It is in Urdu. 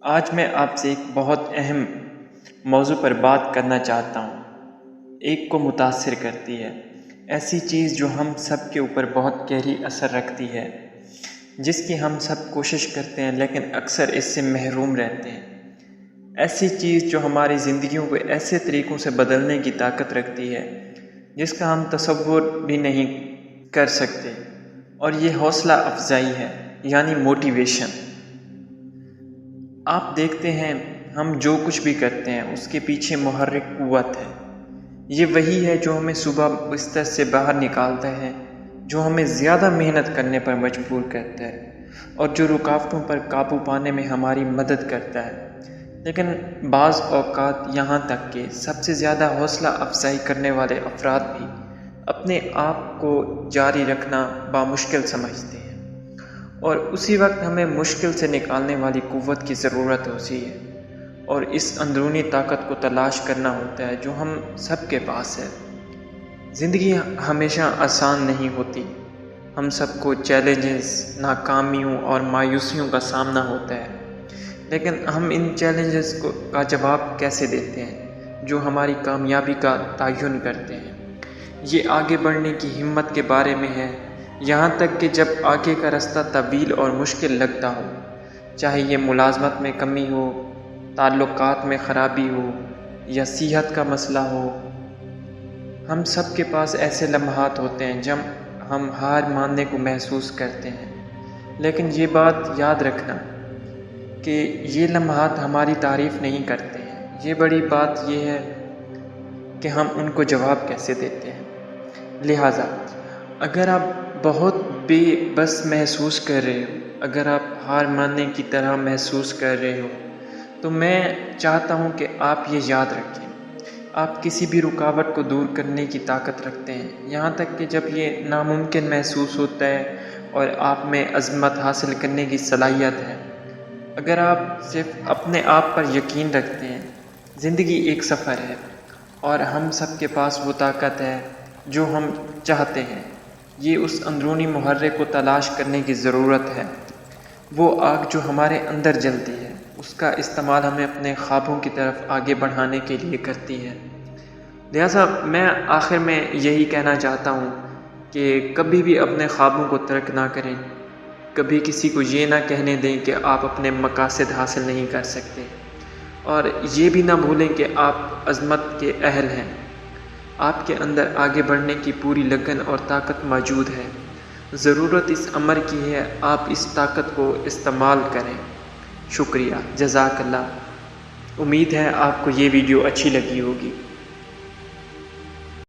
آج میں آپ سے ایک بہت اہم موضوع پر بات کرنا چاہتا ہوں، ایک کو متاثر کرتی ہے، ایسی چیز جو ہم سب کے اوپر بہت گہری اثر رکھتی ہے، جس کی ہم سب کوشش کرتے ہیں لیکن اکثر اس سے محروم رہتے ہیں، ایسی چیز جو ہماری زندگیوں کو ایسے طریقوں سے بدلنے کی طاقت رکھتی ہے جس کا ہم تصور بھی نہیں کر سکتے، اور یہ حوصلہ افزائی ہے، یعنی موٹیویشن۔ آپ دیکھتے ہیں ہم جو کچھ بھی کرتے ہیں اس کے پیچھے محرک قوت ہے، یہ وہی ہے جو ہمیں صبح بستر سے باہر نکالتا ہے، جو ہمیں زیادہ محنت کرنے پر مجبور کرتا ہے اور جو رکاوٹوں پر قابو پانے میں ہماری مدد کرتا ہے۔ لیکن بعض اوقات یہاں تک کہ سب سے زیادہ حوصلہ افزائی کرنے والے افراد بھی اپنے آپ کو جاری رکھنا بامشکل سمجھتے ہیں، اور اسی وقت ہمیں مشکل سے نکالنے والی قوت کی ضرورت ہوتی ہے، اور اس اندرونی طاقت کو تلاش کرنا ہوتا ہے جو ہم سب کے پاس ہے۔ زندگی ہمیشہ آسان نہیں ہوتی، ہم سب کو چیلنجز، ناکامیوں اور مایوسیوں کا سامنا ہوتا ہے، لیکن ہم ان چیلنجز کا جواب کیسے دیتے ہیں جو ہماری کامیابی کا تعین کرتے ہیں؟ یہ آگے بڑھنے کی ہمت کے بارے میں ہے، یہاں تک کہ جب آگے کا راستہ طویل اور مشکل لگتا ہو، چاہے یہ ملازمت میں کمی ہو، تعلقات میں خرابی ہو یا صحت کا مسئلہ ہو۔ ہم سب کے پاس ایسے لمحات ہوتے ہیں جب ہم ہار ماننے کو محسوس کرتے ہیں، لیکن یہ بات یاد رکھنا کہ یہ لمحات ہماری تعریف نہیں کرتے ہیں، یہ بڑی بات یہ ہے کہ ہم ان کو جواب کیسے دیتے ہیں۔ لہٰذا اگر آپ بہت بے بس محسوس کر رہے ہو، اگر آپ ہار ماننے کی طرح محسوس کر رہے ہو، تو میں چاہتا ہوں کہ آپ یہ یاد رکھیں، آپ کسی بھی رکاوٹ کو دور کرنے کی طاقت رکھتے ہیں، یہاں تک کہ جب یہ ناممکن محسوس ہوتا ہے، اور آپ میں عظمت حاصل کرنے کی صلاحیت ہے۔ اگر آپ صرف اپنے آپ پر یقین رکھتے ہیں، زندگی ایک سفر ہے، اور ہم سب کے پاس وہ طاقت ہے جو ہم چاہتے ہیں۔ یہ اس اندرونی محرک کو تلاش کرنے کی ضرورت ہے، وہ آگ جو ہمارے اندر جلتی ہے، اس کا استعمال ہمیں اپنے خوابوں کی طرف آگے بڑھانے کے لیے کرتی ہے۔ لہٰذا میں آخر میں یہی کہنا چاہتا ہوں کہ کبھی بھی اپنے خوابوں کو ترک نہ کریں، کبھی کسی کو یہ نہ کہنے دیں کہ آپ اپنے مقاصد حاصل نہیں کر سکتے، اور یہ بھی نہ بھولیں کہ آپ عظمت کے اہل ہیں، آپ کے اندر آگے بڑھنے کی پوری لگن اور طاقت موجود ہے، ضرورت اس امر کی ہے آپ اس طاقت کو استعمال کریں۔ شکریہ، جزاک اللہ۔ امید ہے آپ کو یہ ویڈیو اچھی لگی ہوگی۔